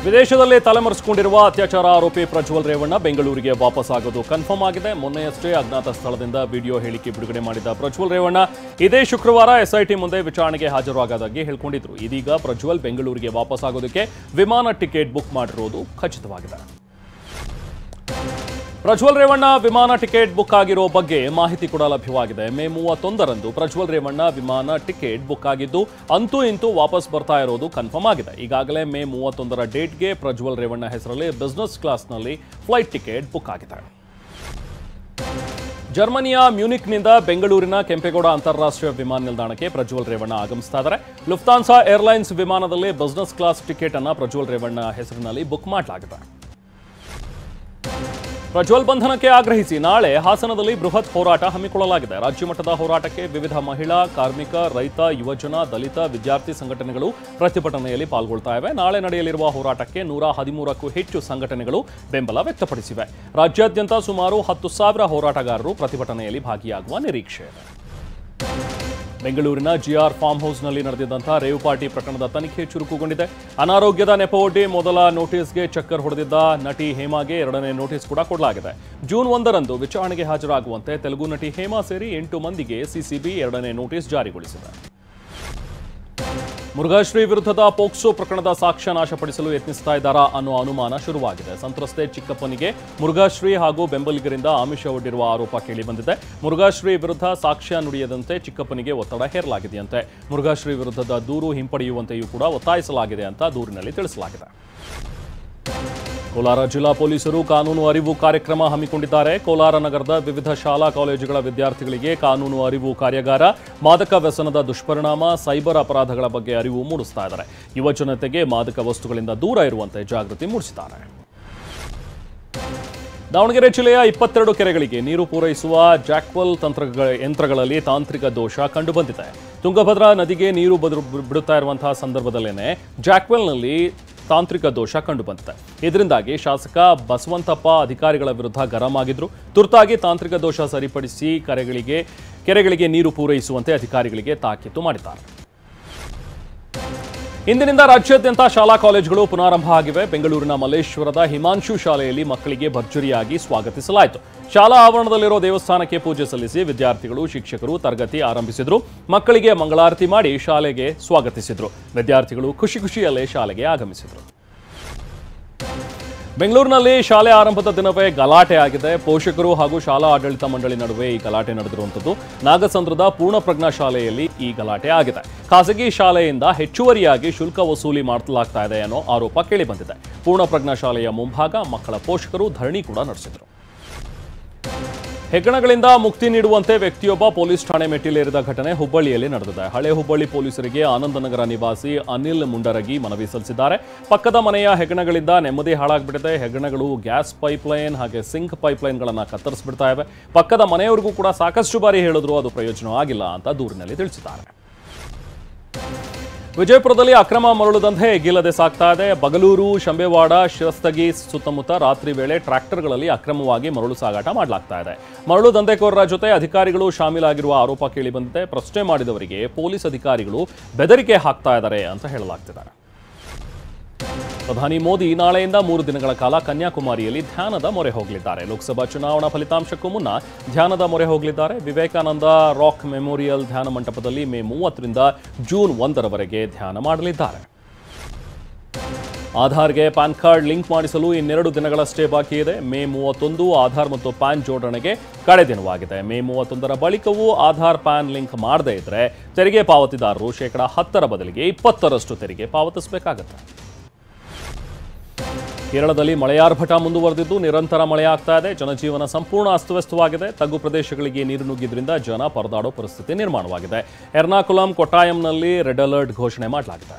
ವಿದೇಶದಲ್ಲಿ ತಲೆಮರೆಸಿಕೊಂಡಿರುವ ಅತ್ಯಾಚಾರ ಆರೋಪಿ ಪ್ರಜ್ವಲ್ ರೇವಣ್ಣ ಬೆಂಗಳೂರಿಗೆ ವಾಪಸ್ ಆಗೋದು ಕನ್ಫರ್ಮ್ ಆಗಿದೆ. ಮೊನ್ನೆಯಷ್ಟೇ ಅಜ್ಞಾತ ಸ್ಥಳದಿಂದ ವಿಡಿಯೋ ಹೇಳಿಕೆ ಬಿಡುಗಡೆ ಮಾಡಿದ ಪ್ರಜ್ವಲ್ ರೇವಣ್ಣ ಇದೇ ಶುಕ್ರವಾರ ಎಸ್ಐಟಿ ಮುಂದೆ ವಿಚಾರಣೆಗೆ ಹಾಜರಾಗೋದಾಗಿ ಹೇಳಿಕೊಂಡಿದ್ರು. ಇದೀಗ ಪ್ರಜ್ವಲ್ ಬೆಂಗಳೂರಿಗೆ ವಾಪಸ್ ಆಗೋದಕ್ಕೆ ವಿಮಾನ ಟಿಕೆಟ್ ಬುಕ್ ಮಾಡಿರೋದು ಖಚಿತವಾಗಿದೆ. ಪ್ರಜ್ವಲ್ ರೇವಣ್ಣ ವಿಮಾನ ಟಿಕೆಟ್ ಬುಕ್ ಆಗಿರೋ ಬಗ್ಗೆ ಮಾಹಿತಿ ಕೂಡ ಲಭ್ಯವಾಗಿದೆ. ಮೇ 31ರಂದು ಪ್ರಜ್ವಲ್ ರೇವಣ್ಣ ವಿಮಾನ ಟಿಕೆಟ್ ಬುಕ್ ಆಗಿದ್ದು ಅಂತೂ ಇಂತೂ ವಾಪಸ್ ಬರ್ತಾ ಇರೋದು ಕನ್ಫರ್ಮ್ ಆಗಿದೆ. ಈಗಾಗಲೇ ಮೇ 31ರ ಡೇಟ್ಗೆ ಪ್ರಜ್ವಲ್ ರೇವಣ್ಣ ಹೆಸರಲ್ಲಿ ಬಿಸಿನೆಸ್ ಕ್ಲಾಸ್ನಲ್ಲಿ ಫ್ಲೈಟ್ ಟಿಕೆಟ್ ಬುಕ್ ಆಗಿದೆ. ಜರ್ಮನಿಯ ಮ್ಯೂನಿಕ್ನಿಂದ ಬೆಂಗಳೂರಿನ ಕೆಂಪೇಗೌಡ ಅಂತಾರಾಷ್ಟ್ರೀಯ ವಿಮಾನ ನಿಲ್ದಾಣಕ್ಕೆ ಪ್ರಜ್ವಲ್ ರೇವಣ್ಣ ಆಗಮಿಸ್ತಾ ಇದ್ದಾರೆ. ಲುಫ್ತಾನ್ಸಾ ಏರ್ಲೈನ್ಸ್ ವಿಮಾನದಲ್ಲಿ ಬಿಸಿನೆಸ್ ಕ್ಲಾಸ್ ಟಿಕೆಟ್ ಅನ್ನು ಪ್ರಜ್ವಲ್ ರೇವಣ್ಣ ಹೆಸರಿನಲ್ಲಿ ಬುಕ್ ಮಾಡಲಾಗಿದೆ. ಪ್ರಜ್ವಲ್ ಬಂಧನಕ್ಕೆ ಆಗ್ರಹಿಸಿ ನಾಳೆ ಹಾಸನದಲ್ಲಿ ಬೃಹತ್ ಹೋರಾಟ ಹಮ್ಮಿಕೊಳ್ಳಲಾಗಿದೆ. ರಾಜ್ಯ ಮಟ್ಟದ ಹೋರಾಟಕ್ಕೆ ವಿವಿಧ ಮಹಿಳಾ, ಕಾರ್ಮಿಕ, ರೈತ, ಯುವಜನ, ದಲಿತ, ವಿದ್ಯಾರ್ಥಿ ಸಂಘಟನೆಗಳು ಪ್ರತಿಭಟನೆಯಲ್ಲಿ ಪಾಲ್ಗೊಳ್ತಾ ಇವೆ. ನಾಳೆ ನಡೆಯಲಿರುವ ಹೋರಾಟಕ್ಕೆ 113ಕ್ಕೂ ಹೆಚ್ಚು ಸಂಘಟನೆಗಳು ಬೆಂಬಲ ವ್ಯಕ್ತಪಡಿಸಿವೆ. ರಾಜ್ಯಾದ್ಯಂತ ಸುಮಾರು 10,000 ಹೋರಾಟಗಾರರು ಪ್ರತಿಭಟನೆಯಲ್ಲಿ ಭಾಗಿಯಾಗುವ ನಿರೀಕ್ಷೆ ಇದೆ. ಬೆಂಗಳೂರಿನ ಜಿಆರ್ ಫಾರ್ಮ್ ಹೌಸ್ನಲ್ಲಿ ನಡೆದಿದ್ದಂತಹ ರೇವ್ ಪಾರ್ಟಿ ಪ್ರಕರಣದ ತನಿಖೆ ಚುರುಕುಗೊಂಡಿದೆ. ಅನಾರೋಗ್ಯದ ನೆಪವೊಡ್ಡಿ ಮೊದಲ ನೋಟಿಸ್ಗೆ ಚಕ್ಕರ್ ಹೊಡೆದಿದ್ದ ನಟಿ ಹೇಮಾಗೆ 2ನೇ ನೋಟಿಸ್ ಕೂಡ ಕೊಡಲಾಗಿದೆ. ಜೂನ್ 1ರಂದು ವಿಚಾರಣೆಗೆ ಹಾಜರಾಗುವಂತೆ ತೆಲುಗು ನಟಿ ಹೇಮಾ ಸೇರಿ 8 ಮಂದಿಗೆ ಸಿಸಿಬಿ 2ನೇ ನೋಟಿಸ್ ಜಾರಿಗೊಳಿಸಿದೆ. ಮುರುಘಾಶ್ರೀ ವಿರುದ್ಧದ ಪೋಕ್ಸೋ ಪ್ರಕರಣದ ಸಾಕ್ಷ್ಯ ನಾಶಪಡಿಸಲು ಯತ್ನಿಸ್ತಾ ಇದ್ದಾರಾ ಅನ್ನೋ ಅನುಮಾನ ಶುರುವಾಗಿದೆ. ಸಂತ್ರಸ್ತೆ ಚಿಕ್ಕಪ್ಪನಿಗೆ ಮುರುಘಾಶ್ರೀ ಹಾಗೂ ಬೆಂಬಲಿಗರಿಂದ ಆಮಿಷ ಒಡ್ಡಿರುವ ಆರೋಪ ಕೇಳಿಬಂದಿದೆ. ಮುರುಘಾಶ್ರೀ ವಿರುದ್ಧ ಸಾಕ್ಷ್ಯ ನುಡಿಯದಂತೆ ಚಿಕ್ಕಪ್ಪನಿಗೆ ಒತ್ತಡ ಹೇರಲಾಗಿದೆಯಂತೆ. ಮುರುಘಾಶ್ರೀ ವಿರುದ್ಧದ ದೂರು ಹಿಂಪಡೆಯುವಂತೆಯೂ ಕೂಡ ಒತ್ತಾಯಿಸಲಾಗಿದೆ ಅಂತ ದೂರಿನಲ್ಲಿ ತಿಳಿಸಲಾಗಿದೆ. ಕೋಲಾರ ಜಿಲ್ಲಾ ಪೊಲೀಸರು ಕಾನೂನು ಅರಿವು ಕಾರ್ಯಕ್ರಮ ಹಮ್ಮಿಕೊಂಡಿದ್ದಾರೆ. ಕೋಲಾರ ನಗರದ ವಿವಿಧ ಶಾಲಾ ಕಾಲೇಜುಗಳ ವಿದ್ಯಾರ್ಥಿಗಳಿಗೆ ಕಾನೂನು ಅರಿವು ಕಾರ್ಯಾಗಾರ, ಮಾದಕ ವ್ಯಸನದ ದುಷ್ಪರಿಣಾಮ, ಸೈಬರ್ ಅಪರಾಧಗಳ ಬಗ್ಗೆ ಅರಿವು ಮೂಡಿಸ್ತಾ ಇದ್ದಾರೆ. ಯುವ ಜನತೆಗೆ ಮಾದಕ ವಸ್ತುಗಳಿಂದ ದೂರ ಇರುವಂತೆ ಜಾಗೃತಿ ಮೂಡಿಸಿದ್ದಾರೆ. ದಾವಣಗೆರೆ ಜಿಲ್ಲೆಯ 22 ಕೆರೆಗಳಿಗೆ ನೀರು ಪೂರೈಸುವ ಜಾಕ್ವೆಲ್ ಯಂತ್ರಗಳಲ್ಲಿ ತಾಂತ್ರಿಕ ದೋಷ ಕಂಡುಬಂದಿದೆ. ತುಂಗಭದ್ರಾ ನದಿಗೆ ನೀರು ಬಿಡುತ್ತಾ ಇರುವಂತಹ ಸಂದರ್ಭದಲ್ಲೇನೆ ಜಾಕ್ವೆಲ್ನಲ್ಲಿ ತಾಂತ್ರಿಕ ದೋಷ ಕಂಡುಬಂದಿದೆ. ಇದರಿಂದಾಗಿ ಶಾಸಕ ಬಸವಂತಪ್ಪ ಅಧಿಕಾರಿಗಳ ವಿರುದ್ಧ ಗರಂ ಆಗಿದ್ರು. ತುರ್ತಾಗಿ ತಾಂತ್ರಿಕ ದೋಷ ಸರಿಪಡಿಸಿ ಕೆರೆಗಳಿಗೆ ನೀರು ಪೂರೈಸುವಂತೆ ಅಧಿಕಾರಿಗಳಿಗೆ ತಾಕೀತು ಮಾಡಿದ್ದಾರೆ. ಇಂದಿನಿಂದ ರಾಜ್ಯಾದ್ಯಂತ ಶಾಲಾ ಕಾಲೇಜುಗಳು ಪುನಾರಂಭ ಆಗಿವೆ. ಬೆಂಗಳೂರಿನ ಮಲ್ಲೇಶ್ವರದ ಹಿಮಾಂಶು ಶಾಲೆಯಲ್ಲಿ ಮಕ್ಕಳಿಗೆ ಭರ್ಜರಿಯಾಗಿ ಸ್ವಾಗತಿಸಲಾಯಿತು. ಶಾಲಾ ಆವರಣದಲ್ಲಿರೋ ದೇವಸ್ಥಾನಕ್ಕೆ ಪೂಜೆ ಸಲ್ಲಿಸಿ ವಿದ್ಯಾರ್ಥಿಗಳು, ಶಿಕ್ಷಕರು ತರಗತಿ ಆರಂಭಿಸಿದ್ರು. ಮಕ್ಕಳಿಗೆ ಮಂಗಳಾರತಿ ಮಾಡಿ ಶಾಲೆಗೆ ಸ್ವಾಗತಿಸಿದ್ರು. ವಿದ್ಯಾರ್ಥಿಗಳು ಖುಷಿಯಲ್ಲೇ ಶಾಲೆಗೆ ಆಗಮಿಸಿದ್ರು. ಬೆಂಗಳೂರಿನಲ್ಲಿ ಶಾಲೆ ಆರಂಭದ ದಿನವೇ ಗಲಾಟೆ ಆಗಿದೆ. ಪೋಷಕರು ಹಾಗೂ ಶಾಲಾ ಆಡಳಿತ ಮಂಡಳಿ ನಡುವೆ ಈ ಗಲಾಟೆ ನಡೆದಿರುವಂಥದ್ದು. ನಾಗಸಂದ್ರದ ಪೂರ್ಣಪ್ರಜ್ಞಾ ಶಾಲೆಯಲ್ಲಿ ಈ ಗಲಾಟೆ ಆಗಿದೆ. ಖಾಸಗಿ ಶಾಲೆಯಿಂದ ಹೆಚ್ಚುವರಿಯಾಗಿ ಶುಲ್ಕ ವಸೂಲಿ ಮಾಡಲಾಗ್ತಾ ಇದೆ ಅನ್ನೋ ಆರೋಪ ಕೇಳಿಬಂದಿದೆ. ಪೂರ್ಣಪ್ರಜ್ಞಾ ಶಾಲೆಯ ಮುಂಭಾಗ ಮಕ್ಕಳ ಪೋಷಕರು ಧರಣಿ ಕೂಡ ನಡೆಸಿದರು. ಹೆಗ್ಗಣಗಳಿಂದ ಮುಕ್ತಿ ನೀಡುವಂತೆ ವ್ಯಕ್ತಿಯೊಬ್ಬ ಪೊಲೀಸ್ ಠಾಣೆ ಮೆಟ್ಟಿಲೇರಿದ ಘಟನೆ ಹುಬ್ಬಳ್ಳಿಯಲ್ಲಿ ನಡೆದಿದೆ. ಹಳೆ ಹುಬ್ಬಳ್ಳಿ ಪೊಲೀಸರಿಗೆ ಆನಂದನಗರ ನಿವಾಸಿ ಅನಿಲ್ ಮುಂಡರಗಿ ಮನವಿ ಸಲ್ಲಿಸಿದ್ದಾರೆ. ಪಕ್ಕದ ಮನೆಯ ಹೆಗ್ಗಣಗಳಿಂದ ನೆಮ್ಮದಿ ಹಾಳಾಗ್ಬಿಟ್ಟಿದೆ. ಹೆಗ್ಗಣಗಳು ಗ್ಯಾಸ್ ಪೈಪ್ಲೈನ್ ಹಾಗೆ ಸಿಂಕ್ ಪೈಪ್ಲೈನ್ಗಳನ್ನು ಕತ್ತರಿಸ್ಬಿಡ್ತಾ ಇವೆ. ಪಕ್ಕದ ಮನೆಯವರಿಗೂ ಕೂಡ ಸಾಕಷ್ಟು ಬಾರಿ ಹೇಳಿದ್ರು ಅದು ಪ್ರಯೋಜನ ಆಗಿಲ್ಲ ಅಂತ ದೂರಿನಲ್ಲಿ ತಿಳಿಸಿದ್ದಾರೆ. ವಿಜಯಪುರದಲ್ಲಿ ಅಕ್ರಮ ಮರಳು ದಂಧೆ ಎಗ್ಗಿಲ್ಲದೆ ಸಾಗ್ತಾ ಇದೆ. ಬಗಲೂರು, ಶಂಬೇವಾಡ, ಶಿರಸ್ತಗಿ ಸುತ್ತಮುತ್ತ ರಾತ್ರಿ ವೇಳೆ ಟ್ರ್ಯಾಕ್ಟರ್ಗಳಲ್ಲಿ ಅಕ್ರಮವಾಗಿ ಮರಳು ಸಾಗಾಟ ಮಾಡಲಾಗ್ತಾ ಇದೆ. ಮರಳು ದಂಧೆಕೋರರ ಜೊತೆ ಅಧಿಕಾರಿಗಳು ಶಾಮೀಲಾಗಿರುವ ಆರೋಪ ಕೇಳಿಬಂದಿದೆ. ಪ್ರಶ್ನೆ ಮಾಡಿದವರಿಗೆ ಪೊಲೀಸ್ ಅಧಿಕಾರಿಗಳು ಬೆದರಿಕೆ ಹಾಕ್ತಾ ಇದ್ದಾರೆ ಅಂತ ಹೇಳಲಾಗ್ತಿದೆ. ಪ್ರಧಾನಿ ಮೋದಿ ನಾಳೆಯಿಂದ 3 ದಿನಗಳ ಕಾಲ ಕನ್ಯಾಕುಮಾರಿಯಲ್ಲಿ ಧ್ಯಾನದ ಮೊರೆ ಹೋಗಲಿದ್ದಾರೆ. ಲೋಕಸಭಾ ಚುನಾವಣಾ ಫಲಿತಾಂಶಕ್ಕೂ ಮುನ್ನ ಧ್ಯಾನದ ಮೊರೆ ಹೋಗಲಿದ್ದಾರೆ. ವಿವೇಕಾನಂದ ರಾಕ್ ಮೆಮೋರಿಯಲ್ ಧ್ಯಾನ ಮಂಟಪದಲ್ಲಿ ಮೇ 30ರಿಂದ ಜೂನ್ 1ರವರೆಗೆ ಧ್ಯಾನ ಮಾಡಲಿದ್ದಾರೆ. ಆಧಾರ್ಗೆ ಪ್ಯಾನ್ ಕಾರ್ಡ್ ಲಿಂಕ್ ಮಾಡಿಸಲು ಇನ್ನೆರಡು ದಿನಗಳಷ್ಟೇ ಬಾಕಿ ಇದೆ. ಮೇ 31 ಆಧಾರ್ ಮತ್ತು ಪ್ಯಾನ್ ಜೋಡಣೆಗೆ ಕಡೆ ದಿನವಾಗಿದೆ. ಮೇ 31ರ ಬಳಿಕವೂ ಆಧಾರ್ ಪ್ಯಾನ್ ಲಿಂಕ್ ಮಾಡದೇ ಇದ್ರೆ ತೆರಿಗೆ ಪಾವತಿದಾರರು %10 ಬದಲಿಗೆ 20ರಷ್ಟು ತೆರಿಗೆ ಪಾವತಿಸಬೇಕಾಗುತ್ತೆ. ಕೇರಳದಲ್ಲಿ ಮಳೆಯಾರ್ಭಟ ಮುಂದುವರೆದಿದ್ದು ನಿರಂತರ ಮಳೆಯಾಗ್ತಾ ಇದೆ. ಜನಜೀವನ ಸಂಪೂರ್ಣ ಅಸ್ತವ್ಯಸ್ತವಾಗಿದೆ. ತಗ್ಗು ಪ್ರದೇಶಗಳಿಗೆ ನೀರು ನುಗ್ಗಿದ್ರಿಂದ ಜನ ಪರದಾಡೋ ಪರಿಸ್ಥಿತಿ ನಿರ್ಮಾಣವಾಗಿದೆ. ಎರ್ನಾಕುಲಂ, ಕೊಟ್ಟಾಯಂನಲ್ಲಿ ರೆಡ್ ಅಲರ್ಟ್ ಘೋಷಣೆ ಮಾಡಲಾಗಿದೆ.